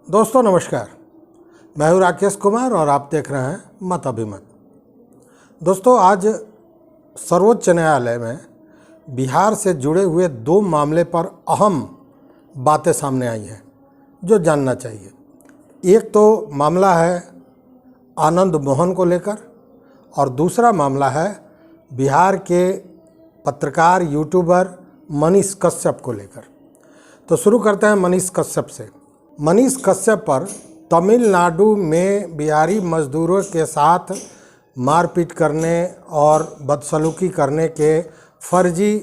दोस्तों नमस्कार, मैं हूं राकेश कुमार और आप देख रहे हैं मत अभिमत। दोस्तों आज सर्वोच्च न्यायालय में बिहार से जुड़े हुए दो मामले पर अहम बातें सामने आई हैं जो जानना चाहिए। एक तो मामला है आनंद मोहन को लेकर और दूसरा मामला है बिहार के पत्रकार यूट्यूबर मनीष कश्यप को लेकर। तो शुरू करते हैं मनीष कश्यप से। मनीष कश्यप पर तमिलनाडु में बिहारी मजदूरों के साथ मारपीट करने और बदसलूकी करने के फर्जी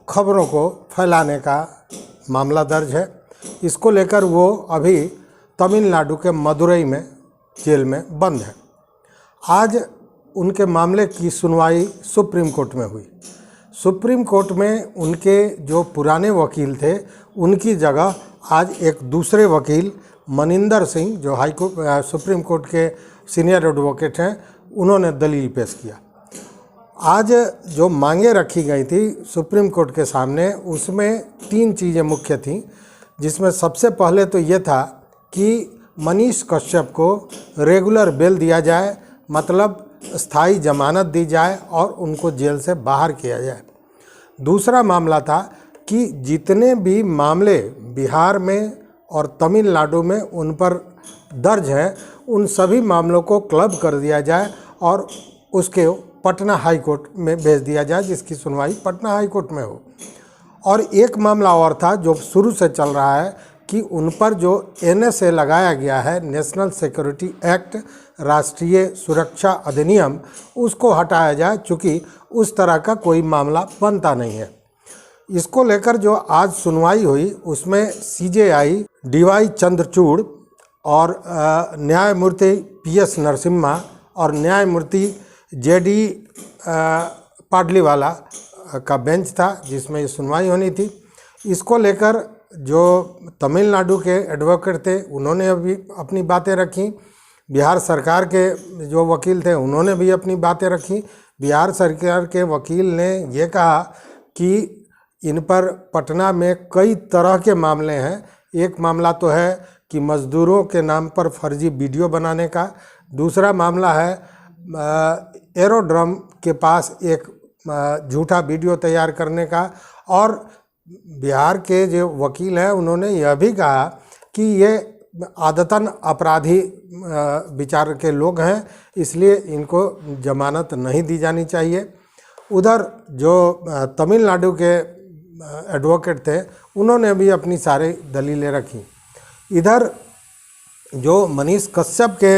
खबरों को फैलाने का मामला दर्ज है। इसको लेकर वो अभी तमिलनाडु के मदुरई में जेल में बंद है। आज उनके मामले की सुनवाई सुप्रीम कोर्ट में हुई। सुप्रीम कोर्ट में उनके जो पुराने वकील थे उनकी जगह आज एक दूसरे वकील मनिंदर सिंह जो सुप्रीम कोर्ट के सीनियर एडवोकेट हैं, उन्होंने दलील पेश किया। आज जो मांगे रखी गई थी सुप्रीम कोर्ट के सामने, उसमें तीन चीज़ें मुख्य थीं, जिसमें सबसे पहले तो ये था कि मनीष कश्यप को रेगुलर बेल दिया जाए, मतलब स्थायी जमानत दी जाए और उनको जेल से बाहर किया जाए। दूसरा मामला था कि जितने भी मामले बिहार में और तमिलनाडु में उन पर दर्ज हैं, उन सभी मामलों को क्लब कर दिया जाए और उसके पटना हाई कोर्ट में भेज दिया जाए, जिसकी सुनवाई पटना हाई कोर्ट में हो। और एक मामला और था जो शुरू से चल रहा है कि उन पर जो NSA लगाया गया है, नेशनल सिक्योरिटी एक्ट, राष्ट्रीय सुरक्षा अधिनियम, उसको हटाया जाए, चूँकि उस तरह का कोई मामला बनता नहीं है। इसको लेकर जो आज सुनवाई हुई उसमें CJI DY चंद्रचूड़ और न्यायमूर्ति PS नरसिम्हा और न्यायमूर्ति JD पाडलीवाला का बेंच था जिसमें ये सुनवाई होनी थी। इसको लेकर जो तमिलनाडु के एडवोकेट थे उन्होंने अभी अपनी बातें रखी, बिहार सरकार के जो वकील थे उन्होंने भी अपनी बातें रखी। बिहार सरकार के वकील ने ये कहा कि इन पर पटना में कई तरह के मामले हैं। एक मामला तो है कि मज़दूरों के नाम पर फर्जी वीडियो बनाने का, दूसरा मामला है एरोड्रम के पास एक झूठा वीडियो तैयार करने का, और बिहार के जो वकील हैं उन्होंने यह भी कहा कि ये आदतन अपराधी विचार के लोग हैं, इसलिए इनको जमानत नहीं दी जानी चाहिए। उधर जो तमिलनाडु के एडवोकेट थे उन्होंने भी अपनी सारी दलीलें रखी। इधर जो मनीष कश्यप के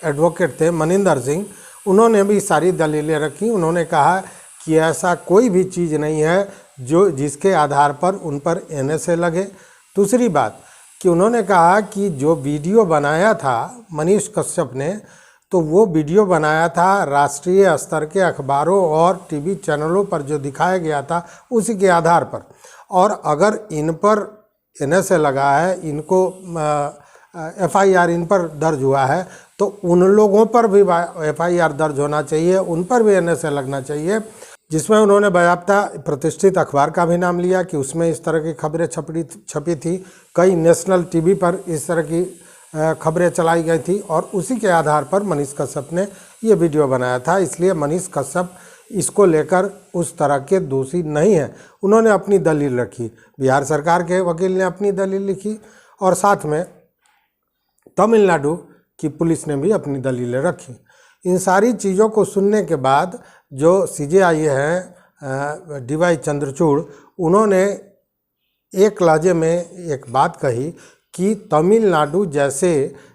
एडवोकेट थे मनिंदर सिंह, उन्होंने भी सारी दलीलें रखी। उन्होंने कहा कि ऐसा कोई भी चीज़ नहीं है जो जिसके आधार पर उन पर NSA लगे। दूसरी बात कि उन्होंने कहा कि जो वीडियो बनाया था मनीष कश्यप ने, तो वो वीडियो बनाया था राष्ट्रीय स्तर के अखबारों और TV चैनलों पर जो दिखाया गया था उसी के आधार पर। और अगर इन पर NSA लगा है, इनको FIR इन पर दर्ज हुआ है, तो उन लोगों पर भी FIR दर्ज होना चाहिए, उन पर भी NSA लगना चाहिए। जिसमें उन्होंने बाकायदा प्रतिष्ठित अखबार का भी नाम लिया कि उसमें इस तरह की खबरें छपी थी, कई नेशनल TV पर इस तरह की खबरें चलाई गई थी, और उसी के आधार पर मनीष कश्यप ने ये वीडियो बनाया था। इसलिए मनीष कश्यप इसको लेकर उस तरह के दोषी नहीं हैं। उन्होंने अपनी दलील रखी, बिहार सरकार के वकील ने अपनी दलील लिखी, और साथ में तमिलनाडु की पुलिस ने भी अपनी दलीलें रखी। इन सारी चीज़ों को सुनने के बाद जो CJI हैं DY चंद्रचूड़, उन्होंने एक लहजे में एक बात कही कि तमिलनाडु जैसे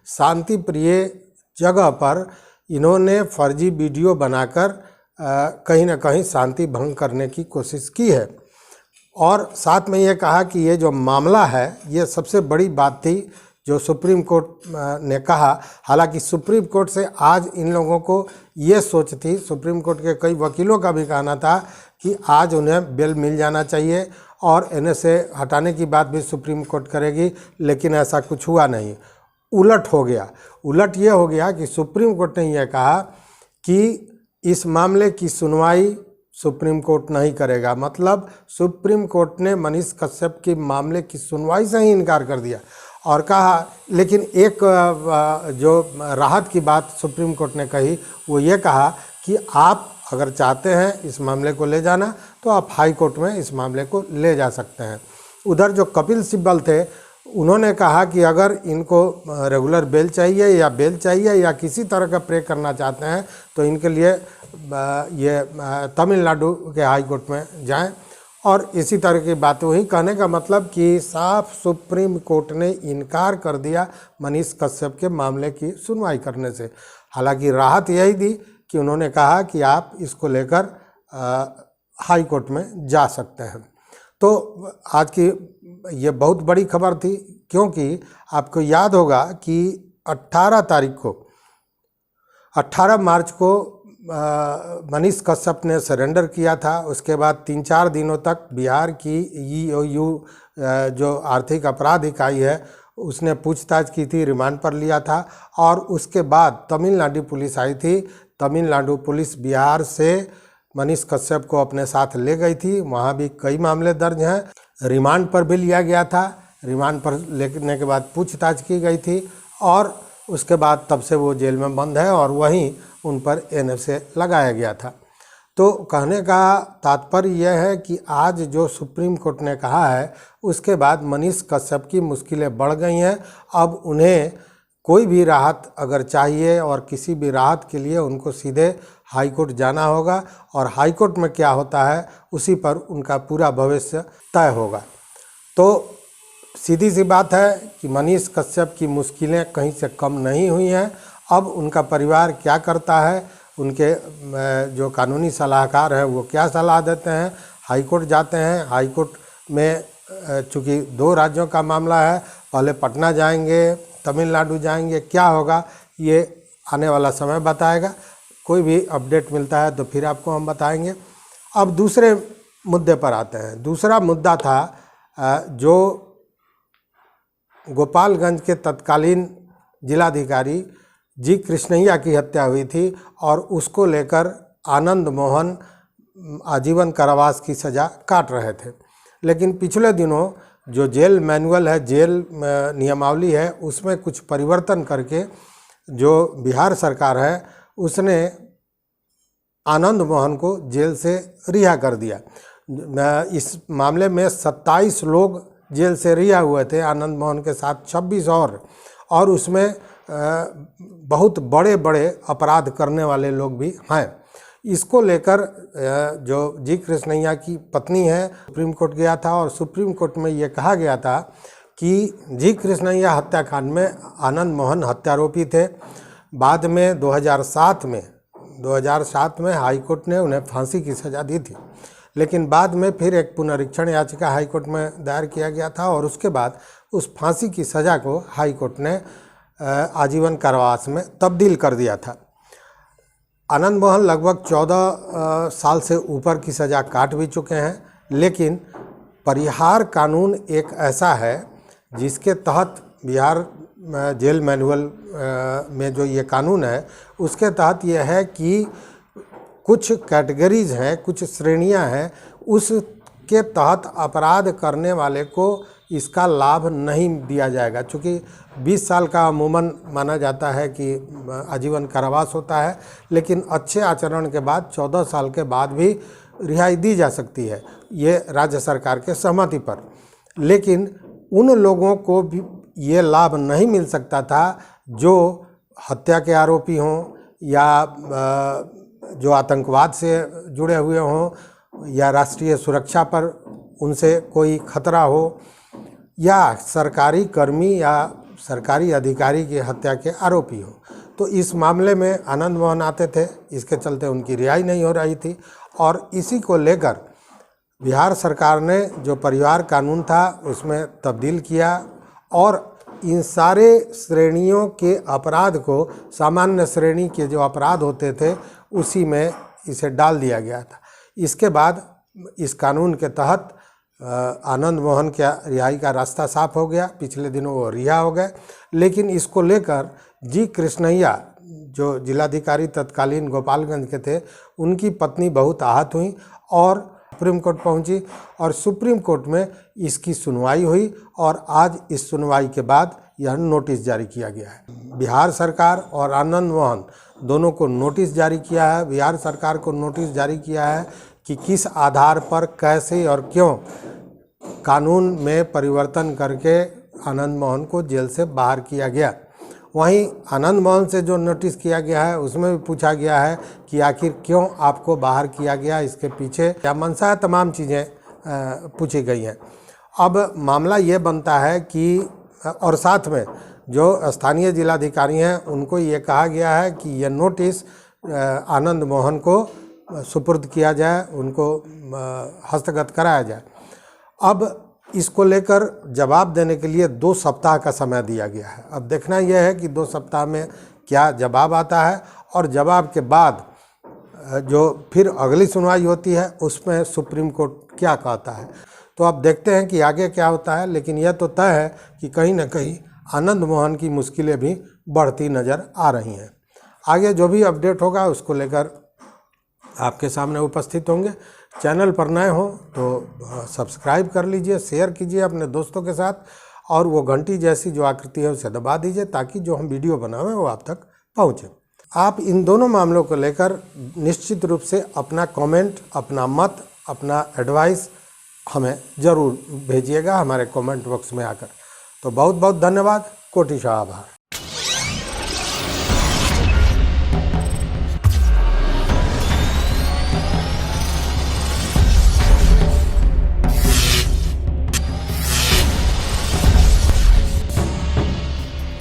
शांति प्रिय जगह पर इन्होंने फर्जी वीडियो बनाकर कहीं ना कहीं शांति भंग करने की कोशिश की है। और साथ में ये कहा कि ये जो मामला है ये सबसे बड़ी बात थी जो सुप्रीम कोर्ट ने कहा। हालांकि सुप्रीम कोर्ट से आज इन लोगों को ये सोच थी, सुप्रीम कोर्ट के कई वकीलों का भी कहना था कि आज उन्हें बेल मिल जाना चाहिए और NSA हटाने की बात भी सुप्रीम कोर्ट करेगी, लेकिन ऐसा कुछ हुआ नहीं। उलट हो गया। उलट ये हो गया कि सुप्रीम कोर्ट ने यह कहा कि इस मामले की सुनवाई सुप्रीम कोर्ट नहीं करेगा। मतलब सुप्रीम कोर्ट ने मनीष कश्यप के मामले की सुनवाई से ही इनकार कर दिया और कहा, लेकिन एक जो राहत की बात सुप्रीम कोर्ट ने कही वो ये कहा कि आप अगर चाहते हैं इस मामले को ले जाना तो आप हाई कोर्ट में इस मामले को ले जा सकते हैं। उधर जो कपिल सिब्बल थे उन्होंने कहा कि अगर इनको रेगुलर बेल चाहिए या किसी तरह का प्रे करना चाहते हैं तो इनके लिए ये तमिलनाडु के हाई कोर्ट में जाएं। और इसी तरह की बातें हुई। कहने का मतलब कि साफ सुप्रीम कोर्ट ने इनकार कर दिया मनीष कश्यप के मामले की सुनवाई करने से। हालांकि राहत यही दी कि उन्होंने कहा कि आप इसको लेकर हाई कोर्ट में जा सकते हैं। तो आज की ये बहुत बड़ी खबर थी, क्योंकि आपको याद होगा कि 18 मार्च को मनीष कश्यप ने सरेंडर किया था। उसके बाद 3-4 दिनों तक बिहार की EOU जो आर्थिक अपराध इकाई है उसने पूछताछ की थी, रिमांड पर लिया था। और उसके बाद तमिलनाडु पुलिस आई थी। तमिलनाडु पुलिस बिहार से मनीष कश्यप को अपने साथ ले गई थी। वहाँ भी कई मामले दर्ज हैं। रिमांड पर भी लिया गया था। रिमांड पर लेने के बाद पूछताछ की गई थी और उसके बाद तब से वो जेल में बंद है और वहीं उन पर NSA लगाया गया था। तो कहने का तात्पर्य यह है कि आज जो सुप्रीम कोर्ट ने कहा है उसके बाद मनीष कश्यप की मुश्किलें बढ़ गई हैं। अब उन्हें कोई भी राहत अगर चाहिए और किसी भी राहत के लिए उनको सीधे हाई कोर्ट जाना होगा और हाई कोर्ट में क्या होता है उसी पर उनका पूरा भविष्य तय होगा। तो सीधी सी बात है कि मनीष कश्यप की मुश्किलें कहीं से कम नहीं हुई हैं। अब उनका परिवार क्या करता है, उनके जो कानूनी सलाहकार हैं वो क्या सलाह देते हैं। हाई कोर्ट जाते हैं। हाई कोर्ट में चूँकि 2 राज्यों का मामला है, पहले पटना जाएंगे, तमिलनाडु जाएंगे, क्या होगा ये आने वाला समय बताएगा। कोई भी अपडेट मिलता है तो फिर आपको हम बताएंगे। अब दूसरे मुद्दे पर आते हैं। दूसरा मुद्दा था जो गोपालगंज के तत्कालीन जिलाधिकारी जी कृष्णैया की हत्या हुई थी और उसको लेकर आनंद मोहन आजीवन कारावास की सज़ा काट रहे थे। लेकिन पिछले दिनों जो जेल मैनुअल है, जेल नियमावली है, उसमें कुछ परिवर्तन करके जो बिहार सरकार है उसने आनंद मोहन को जेल से रिहा कर दिया। इस मामले में 27 लोग जेल से रिहा हुए थे, आनंद मोहन के साथ 26 और उसमें बहुत बड़े बड़े अपराध करने वाले लोग भी हैं। इसको लेकर जो जी कृष्णैया की पत्नी है सुप्रीम कोर्ट गया था और सुप्रीम कोर्ट में ये कहा गया था कि जी कृष्णैया हत्याकांड में आनंद मोहन हत्यारोपी थे। बाद में 2007 में हाई कोर्ट ने उन्हें फांसी की सज़ा दी थी, लेकिन बाद में फिर एक पुनरीक्षण याचिका हाई कोर्ट में दायर किया गया था और उसके बाद उस फांसी की सज़ा को हाई कोर्ट ने आजीवन कारावास में तब्दील कर दिया था। आनंद मोहन लगभग 14 साल से ऊपर की सज़ा काट भी चुके हैं, लेकिन परिहार कानून एक ऐसा है जिसके तहत बिहार जेल मैनुअल में जो ये कानून है उसके तहत ये है कि कुछ कैटेगरीज हैं, कुछ श्रेणियां हैं, उसके तहत अपराध करने वाले को इसका लाभ नहीं दिया जाएगा। चूँकि 20 साल का अमूमन माना जाता है कि आजीवन कारावास होता है, लेकिन अच्छे आचरण के बाद 14 साल के बाद भी रिहाई दी जा सकती है, ये राज्य सरकार के सहमति पर। लेकिन उन लोगों को भी ये लाभ नहीं मिल सकता था जो हत्या के आरोपी हों या जो आतंकवाद से जुड़े हुए हों या राष्ट्रीय सुरक्षा पर उनसे कोई खतरा हो या सरकारी कर्मी या सरकारी अधिकारी की हत्या के आरोपी हो। तो इस मामले में आनंद मोहन आते थे, इसके चलते उनकी रिहाई नहीं हो रही थी और इसी को लेकर बिहार सरकार ने जो परिवार कानून था उसमें तब्दील किया और इन सारे श्रेणियों के अपराध को, सामान्य श्रेणी के जो अपराध होते थे उसी में इसे डाल दिया गया था। इसके बाद इस कानून के तहत आनंद मोहन के रिहाई का रास्ता साफ हो गया। पिछले दिनों वो रिहा हो गए, लेकिन इसको लेकर जी कृष्णैया जो जिलाधिकारी तत्कालीन गोपालगंज के थे, उनकी पत्नी बहुत आहत हुई और सुप्रीम कोर्ट पहुंची और सुप्रीम कोर्ट में इसकी सुनवाई हुई और आज इस सुनवाई के बाद यह नोटिस जारी किया गया है। बिहार सरकार और आनंद मोहन दोनों को नोटिस जारी किया है। बिहार सरकार को नोटिस जारी किया है कि किस आधार पर, कैसे और क्यों कानून में परिवर्तन करके आनंद मोहन को जेल से बाहर किया गया। वहीं आनंद मोहन से जो नोटिस किया गया है उसमें भी पूछा गया है कि आखिर क्यों आपको बाहर किया गया, इसके पीछे क्या मंशा है, तमाम चीज़ें पूछी गई हैं। अब मामला ये बनता है कि और साथ में जो स्थानीय जिलाधिकारी हैं उनको ये कहा गया है कि यह नोटिस आनंद मोहन को सुपुर्द किया जाए, उनको हस्तगत कराया जाए। अब इसको लेकर जवाब देने के लिए 2 सप्ताह का समय दिया गया है। अब देखना यह है कि 2 सप्ताह में क्या जवाब आता है और जवाब के बाद जो फिर अगली सुनवाई होती है उसमें सुप्रीम कोर्ट क्या कहता है। तो अब देखते हैं कि आगे क्या होता है, लेकिन यह तो तय है कि कहीं ना कहीं आनंद मोहन की मुश्किलें भी बढ़ती नज़र आ रही हैं। आगे जो भी अपडेट होगा उसको लेकर आपके सामने उपस्थित होंगे। चैनल पर नए हो तो सब्सक्राइब कर लीजिए, शेयर कीजिए अपने दोस्तों के साथ और वो घंटी जैसी जो आकृति है उसे दबा दीजिए ताकि जो हम वीडियो बनावें वो आप तक पहुँचे। आप इन दोनों मामलों को लेकर निश्चित रूप से अपना कमेंट, अपना मत, अपना एडवाइस हमें ज़रूर भेजिएगा हमारे कमेंट बॉक्स में आकर। तो बहुत बहुत धन्यवाद, कोटि आभार।